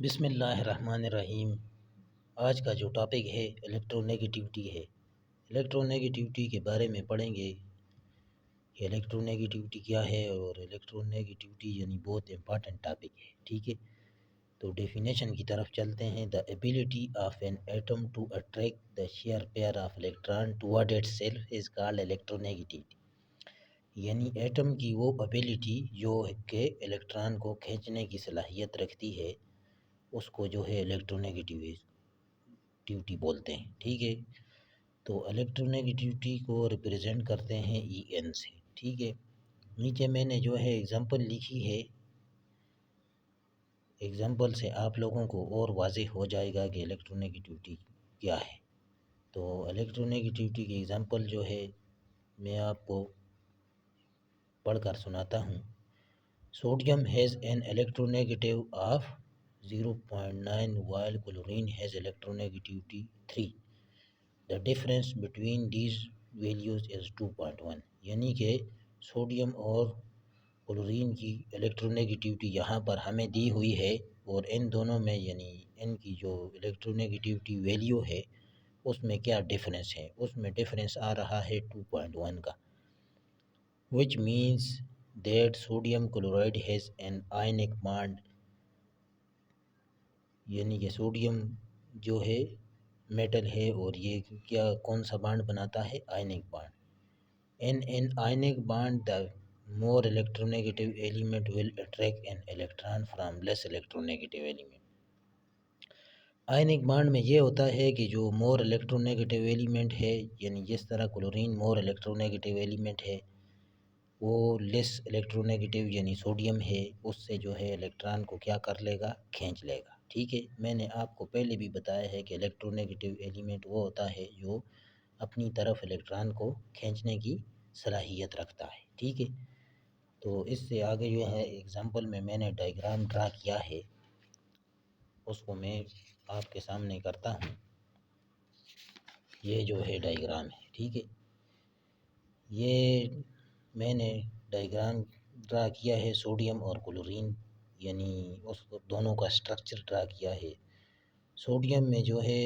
بسم اللہ الرحمن الرحیم۔ آج کا جو ٹاپک ہے الیکٹرو نیگیٹیوٹی ہے۔ الیکٹرو نیگیٹیوٹی کے بارے میں پڑھیں گے کہ الیکٹرو نیگیٹیوٹی کیا ہے، اور الیکٹرو نیگیٹیوٹی یعنی بہت امپارٹنٹ ٹاپک ہے، ٹھیک ہے۔ تو ڈیفینیشن کی طرف چلتے ہیں۔ The ability of an atom to attract the share pair of electron toward itself is called electronegativity, یعنی ایٹم کی وہ ایبلٹی جو کہ الیکٹران کو کھینچنے کی صلاحیت رکھتی ہے، اس کو جو ہے الیکٹرو نیگیٹیوٹی بولتے ہیں، ٹھیک ہے۔ تو الیکٹرو نیگیٹیوٹی کو ریپرزینٹ کرتے ہیں ای این سے، ٹھیک ہے۔ نیچے میں نے جو ہے ایگزامپل لکھی ہے، ایگزامپل سے آپ لوگوں کو اور واضح ہو جائے گا کہ الیکٹرو نیگیٹیوٹی کیا ہے۔ تو الیکٹرو نیگیٹیوٹی کی ایگزامپل جو ہے میں آپ کو پڑھ کر سناتا ہوں۔ Sodium has an electro negative of 0.9 while chlorine has electronegativity 3. The difference between these values is 2.1، یعنی کہ سوڈیم اور کلورین کی الیکٹرونیگیٹیوٹی یہاں پر ہمیں دی ہوئی ہے، اور ان دونوں میں یعنی ان کی جو الیکٹرونیگیٹیوٹی ویلیو ہے اس میں کیا ڈفرینس ہے، اس میں ڈفرینس آ رہا ہے 2.1 کا، which means that sodium chloride has an ionic bond، یعنی کہ سوڈیم جو ہے میٹل ہے اور یہ کیا کون سا بانڈ بناتا ہے، ionic bond. In an ionic bond the more electronegative element will attract an electron from less electronegative element۔ Ionic bond میں یہ ہوتا ہے کہ جو مور الیکٹرونیگیٹیو ایلیمنٹ ہے، یعنی جس طرح کلورین مور الیکٹرونیگیٹیو ایلیمنٹ ہے، وہ لیس الیکٹرونیگیٹیو یعنی سوڈیم ہے، اس سے جو ہے الیکٹران کو کیا کر لے گا، کھینچ لے گا، ٹھیک ہے۔ میں نے آپ کو پہلے بھی بتایا ہے کہ الیکٹرونیگیٹیو ایلیمنٹ وہ ہوتا ہے جو اپنی طرف الیکٹران کو کھینچنے کی صلاحیت رکھتا ہے، ٹھیک ہے۔ تو اس سے آگے جو ہے ایگزامپل میں نے ڈائیگرام ڈرا کیا ہے، اس کو میں آپ کے سامنے کرتا ہوں۔ یہ جو ہے ڈائیگرام ہے، ٹھیک ہے۔ یہ میں نے ڈائیگرام ڈرا کیا ہے سوڈیم اور کلورین، یعنی اس دونوں کا اسٹرکچر ڈرا کیا ہے۔ سوڈیم میں جو ہے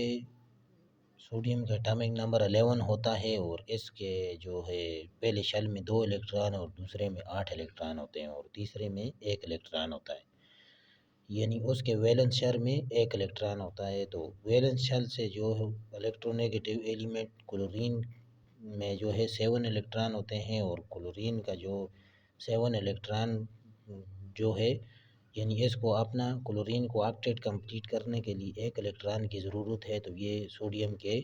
سوڈیم کا اٹامک نمبر 11 ہوتا ہے، اور اس کے جو ہے پہلے شیل میں 2 الیکٹران اور دوسرے میں 8 الیکٹران ہوتے ہیں، اور تیسرے میں 1 الیکٹران ہوتا ہے، یعنی اس کے ویلنس شیل میں 1 الیکٹران ہوتا ہے۔ تو ویلنس شیل سے جو الیکٹرونیگیٹیو ایلیمنٹ کلورین میں جو ہے 7 الیکٹران ہوتے ہیں، اور کلورین کا جو 7 الیکٹران جو ہے، یعنی اس کو اپنا کلورین کو آکٹیٹ کمپلیٹ کرنے کے لیے 1 الیکٹران کی ضرورت ہے، تو یہ سوڈیم کے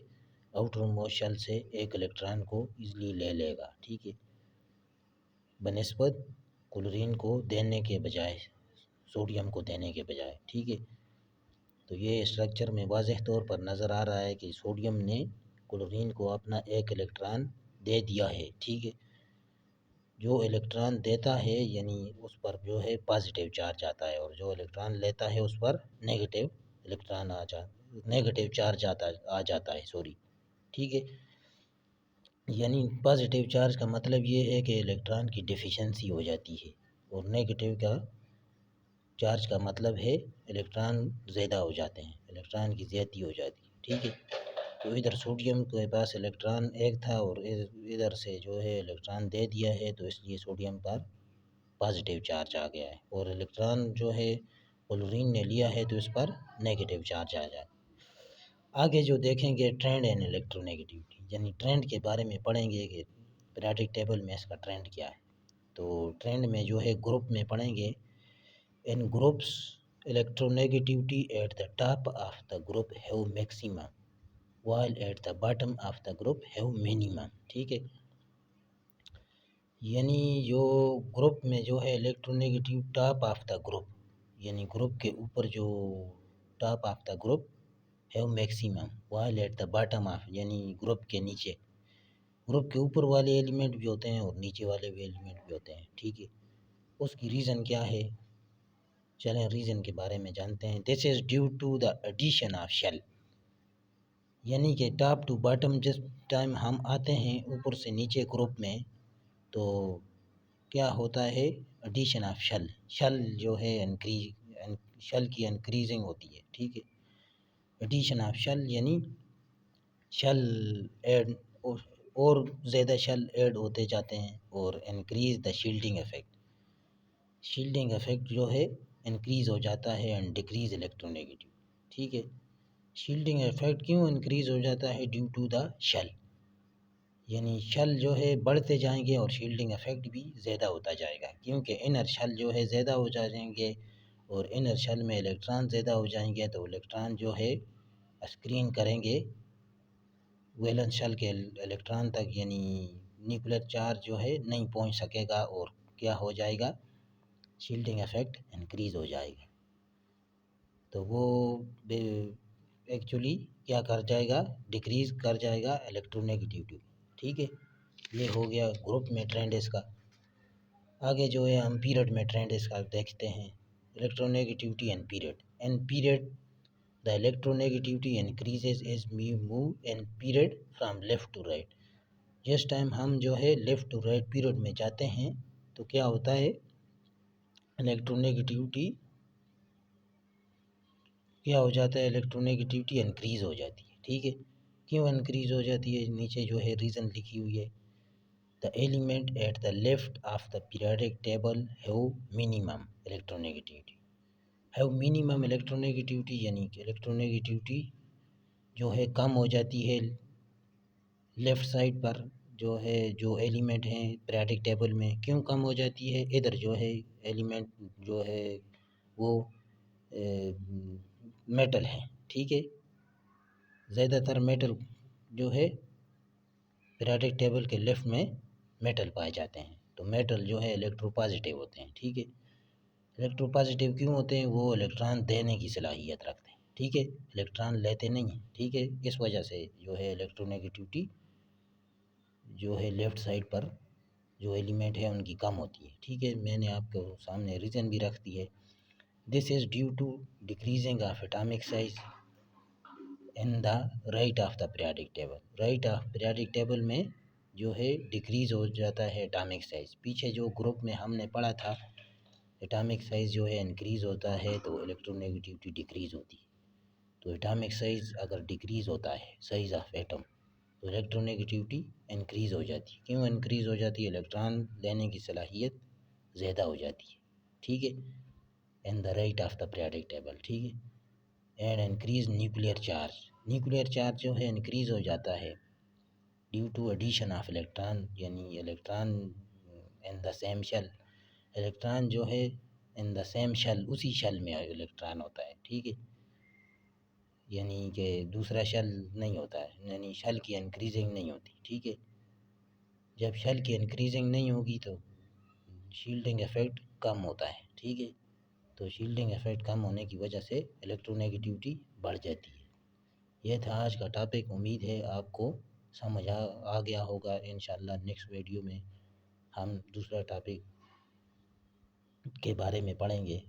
آؤٹر موسٹ شیل سے 1 الیکٹران کو ایزلی لے لے گا، ٹھیک ہے، بنسبت کلورین کو دینے کے بجائے، سوڈیم کو دینے کے بجائے، ٹھیک ہے۔ تو یہ اسٹرکچر میں واضح طور پر نظر آ رہا ہے کہ سوڈیم نے کلورین کو اپنا 1 الیکٹران دے دیا ہے، ٹھیک ہے۔ جو الیکٹران دیتا ہے یعنی اس پر جو ہے پازیٹیو چارج آتا ہے، اور جو الیکٹران لیتا ہے اس پر نیگیٹیو چارج آ جاتا ہے، ٹھیک ہے۔ یعنی پازیٹیو چارج کا مطلب یہ ہے کہ الیکٹران کی ڈیفیشنسی ہو جاتی ہے، اور نیگیٹیو کا چارج کا مطلب ہے الیکٹران زیادہ ہو جاتے ہیں، الیکٹران کی زیادتی ہو جاتی ہے، ٹھیک ہے۔ تو ادھر سوڈیم کے پاس الیکٹران 1 تھا، اور ادھر سے جو ہے الیکٹران دے دیا ہے، تو اس لیے سوڈیم پر پازیٹیو چارج آ گیا ہے، اور الیکٹران جو ہے کلورین نے لیا ہے تو اس پر نیگیٹیو چارج آ جائے۔ آگے جو دیکھیں گے ٹرینڈ اینڈ الیکٹرونیگیٹیوٹی، یعنی ٹرینڈ کے بارے میں پڑھیں گے کہ پیریوڈک ٹیبل میں اس کا ٹرینڈ کیا ہے۔ تو ٹرینڈ میں جو ہے گروپ میں پڑھیں گے، ان groups electronegativity at the top of the group have maximum while at the bottom of the group have minimum، ٹھیک ہے۔ یعنی جو گروپ میں جو ہے الیکٹرونیگیٹیو ٹاپ آف دا گروپ، یعنی گروپ کے اوپر جو top of the group have maximum while at the bottom of یعنی گروپ کے نیچے، گروپ کے اوپر والے ایلیمنٹ بھی ہوتے ہیں اور نیچے والے بھی ایلیمنٹ بھی ہوتے ہیں، ٹھیک ہے۔ اس کی ریزن کیا ہے، چلیں ریزن کے بارے میں جانتے ہیں۔ This is due to the addition of shell, یعنی کہ ٹاپ ٹو باٹم جس ٹائم ہم آتے ہیں اوپر سے نیچے گروپ میں، تو کیا ہوتا ہے ایڈیشن آف شیل جو ہے شل کی انکریزنگ ہوتی ہے، ٹھیک ہے. ایڈیشن آف شل یعنی شل ایڈ اور زیادہ شل ایڈ ہوتے جاتے ہیں، اور increase the shielding effect. Shielding effect جو ہے انکریز ہو جاتا ہے اینڈ ڈیکریز الیکٹرونیگیٹیو، ٹھیک ہے. شیلڈنگ افیکٹ کیوں انکریز ہو جاتا ہے؟ ڈیو ٹو دا شل، یعنی شل جو ہے بڑھتے جائیں گے اور شیلڈنگ افیکٹ بھی زیادہ ہوتا جائے گا، کیونکہ انر شل جو ہے زیادہ ہو جائیں گے، اور انر شل میں الیکٹران زیادہ ہو جائیں گے تو الیکٹران جو ہے اسکرین کریں گے ویلنس شل کے الیکٹران تک، یعنی نیوکلیر چارج جو ہے نہیں پہنچ سکے گا، اور کیا ہو جائے گا؟ شیلڈنگ افیکٹ انکریز ہو جائے گا. تو وہ ایکچولی کیا کر جائے گا؟ ڈیکریز کر جائے گا الیکٹرونیگیٹیوٹی، ٹھیک ہے. یہ ہو گیا گروپ میں ٹرینڈ اس کا. آگے جو ہے ہم پیریڈ میں ٹرینڈ اس کا دیکھتے ہیں. Electronegativity and period. In period the electronegativity increases as we move in period from left to right. جس ٹائم ہم جو ہے لیفٹ ٹو رائٹ پیریڈ میں جاتے ہیں تو کیا ہوتا ہے؟ الیکٹرونیگیٹیوٹی کیا ہو جاتا ہے؟ الیکٹرونیگیٹیوٹی انکریز ہو جاتی ہے، ٹھیک ہے. کیوں انکریز ہو جاتی ہے؟ نیچے جو ہے ریزن لکھی ہوئی ہے. The element at the left of the periodic table have minimum electronegativity. have minimum electronegativity یعنی کہ electronegativity جو ہے کم ہو جاتی ہے لیفٹ سائڈ پر جو ہے جو ایلیمنٹ ہیں پیریڈک ٹیبل میں. کیوں کم ہو جاتی ہے؟ ادھر جو ہے ایلیمنٹ جو ہے وہ میٹل ہے، ٹھیک ہے. زیادہ تر میٹل جو ہے پیریڈک ٹیبل کے لیفٹ میں میٹل پائے جاتے ہیں، تو میٹل جو ہے الیکٹرو پازیٹیو ہوتے ہیں، ٹھیک ہے. الیکٹرو پازیٹیو کیوں ہوتے ہیں؟ وہ الیکٹران دینے کی صلاحیت رکھتے ہیں، ٹھیک ہے، الیکٹران لیتے نہیں ہیں، ٹھیک ہے. اس وجہ سے جو ہے الیکٹرونیگیٹیوٹی جو ہے لیفٹ سائڈ پر جو ایلیمنٹ ہے ان کی کم ہوتی ہے، ٹھیک ہے. میں نے آپ کو سامنے ریزن بھی رکھ دی ہے. This is due to decreasing of atomic size in the right of the periodic table. Right of periodic table میں جو ہے ڈیکریز ہو جاتا ہے ایٹامک سائز. پیچھے جو گروپ میں ہم نے پڑھا تھا ایٹامک سائز جو ہے انکریز ہوتا ہے تو الیکٹرونیگیٹیوٹی ڈیکریز ہوتی ہے. تو ایٹامک سائز اگر ڈیکریز ہوتا ہے سائز آف ایٹم تو الیکٹرونیگیٹیوٹی انکریز ہو جاتی ہے. کیوں انکریز ہو جاتی ہے؟ الیکٹران لینے کی صلاحیت زیادہ ہو جاتی ہے، ٹھیک ہے. In the right of the periodic table, ٹھیک ہے. And increase nuclear charge. Nuclear charge جو ہے انکریز ہو جاتا ہے due to addition of electron, یعنی electron in the same shell. Electron جو ہے ان دا سیم شیل اسی شیل میں الیکٹران ہوتا ہے، ٹھیک ہے. یعنی کہ دوسرا شیل نہیں ہوتا ہے، یعنی شیل کی انکریزنگ نہیں ہوتی، ٹھیک ہے. جب شیل کی انکریزنگ نہیں ہوگی تو شیلڈنگ افیکٹ کم ہوتا ہے، ٹھیک ہے. تو شیلڈنگ افیکٹ کم ہونے کی وجہ سے الیکٹرونیگیٹیوٹی بڑھ جاتی ہے. یہ تھا آج کا ٹاپک. امید ہے آپ کو سمجھ آ گیا ہوگا. انشاءاللہ نیکسٹ ویڈیو میں ہم دوسرا ٹاپک کے بارے میں پڑھیں گے.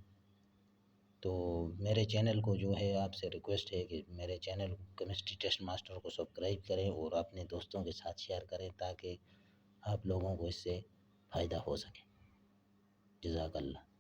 تو میرے چینل کو جو ہے آپ سے ریکویسٹ ہے کہ میرے چینل کیمسٹری ٹیسٹ ماسٹر کو سبسکرائب کریں اور اپنے دوستوں کے ساتھ شیئر کریں تاکہ آپ لوگوں کو اس سے فائدہ ہو سکے. جزاک اللہ.